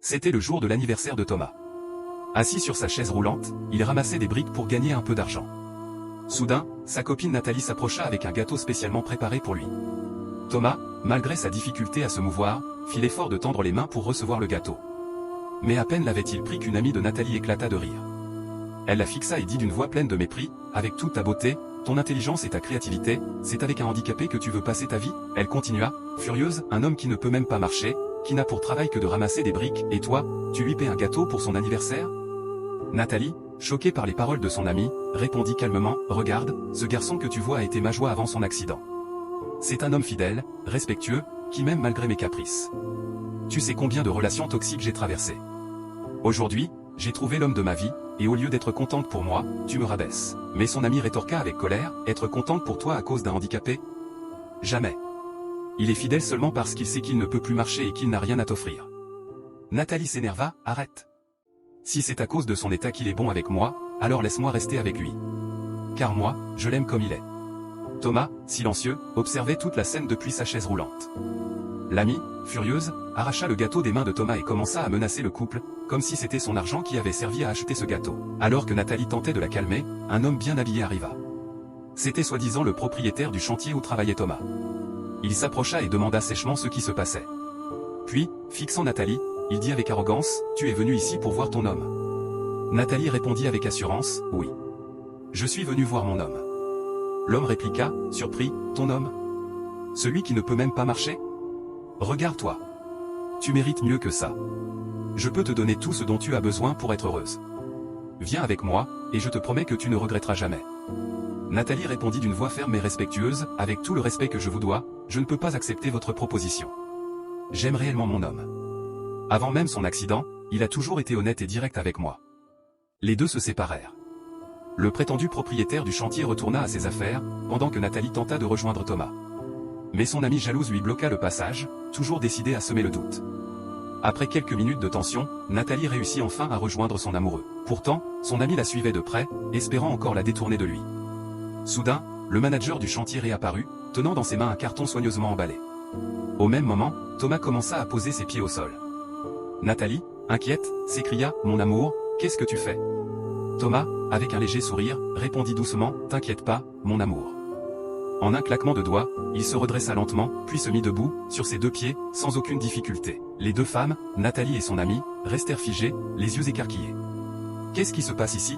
C'était le jour de l'anniversaire de Thomas. Assis sur sa chaise roulante, il ramassait des briques pour gagner un peu d'argent. Soudain, sa copine Nathalie s'approcha avec un gâteau spécialement préparé pour lui. Thomas, malgré sa difficulté à se mouvoir, fit l'effort de tendre les mains pour recevoir le gâteau. Mais à peine l'avait-il pris qu'une amie de Nathalie éclata de rire. Elle la fixa et dit d'une voix pleine de mépris, « Avec toute ta beauté, ton intelligence et ta créativité, c'est avec un handicapé que tu veux passer ta vie ?» Elle continua, furieuse, « Un homme qui ne peut même pas marcher, qui n'a pour travail que de ramasser des briques, et toi, tu lui paies un gâteau pour son anniversaire ?» Nathalie, choquée par les paroles de son amie, répondit calmement, « Regarde, ce garçon que tu vois a été ma joie avant son accident. C'est un homme fidèle, respectueux, qui m'aime malgré mes caprices. Tu sais combien de relations toxiques j'ai traversées. Aujourd'hui, j'ai trouvé l'homme de ma vie, et au lieu d'être contente pour moi, tu me rabaisses. » Mais son amie rétorqua avec colère, « Être contente pour toi à cause d'un handicapé ? Jamais. Il est fidèle seulement parce qu'il sait qu'il ne peut plus marcher et qu'il n'a rien à t'offrir. » Nathalie s'énerva, « Arrête. Si c'est à cause de son état qu'il est bon avec moi, alors laisse-moi rester avec lui. Car moi, je l'aime comme il est. » Thomas, silencieux, observait toute la scène depuis sa chaise roulante. L'amie, furieuse, arracha le gâteau des mains de Thomas et commença à menacer le couple, comme si c'était son argent qui avait servi à acheter ce gâteau. Alors que Nathalie tentait de la calmer, un homme bien habillé arriva. C'était soi-disant le propriétaire du chantier où travaillait Thomas. Il s'approcha et demanda sèchement ce qui se passait. Puis, fixant Nathalie, il dit avec arrogance, « Tu es venu ici pour voir ton homme. » Nathalie répondit avec assurance, « Oui. Je suis venu voir mon homme. » L'homme répliqua, surpris, « Ton homme? Celui qui ne peut même pas marcher? Regarde-toi. Tu mérites mieux que ça. Je peux te donner tout ce dont tu as besoin pour être heureuse. Viens avec moi, et je te promets que tu ne regretteras jamais. » Nathalie répondit d'une voix ferme et respectueuse, « Avec tout le respect que je vous dois, je ne peux pas accepter votre proposition. J'aime réellement mon homme. Avant même son accident, il a toujours été honnête et direct avec moi. » Les deux se séparèrent. Le prétendu propriétaire du chantier retourna à ses affaires, pendant que Nathalie tenta de rejoindre Thomas. Mais son amie jalouse lui bloqua le passage, toujours décidée à semer le doute. Après quelques minutes de tension, Nathalie réussit enfin à rejoindre son amoureux. Pourtant, son amie la suivait de près, espérant encore la détourner de lui. Soudain, le manager du chantier réapparut, tenant dans ses mains un carton soigneusement emballé. Au même moment, Thomas commença à poser ses pieds au sol. Nathalie, inquiète, s'écria, « Mon amour, qu'est-ce que tu fais ?» Thomas, avec un léger sourire, répondit doucement, « T'inquiète pas, mon amour. » En un claquement de doigts, il se redressa lentement, puis se mit debout, sur ses deux pieds, sans aucune difficulté. Les deux femmes, Nathalie et son amie, restèrent figées, les yeux écarquillés. « Qu'est-ce qui se passe ici ?»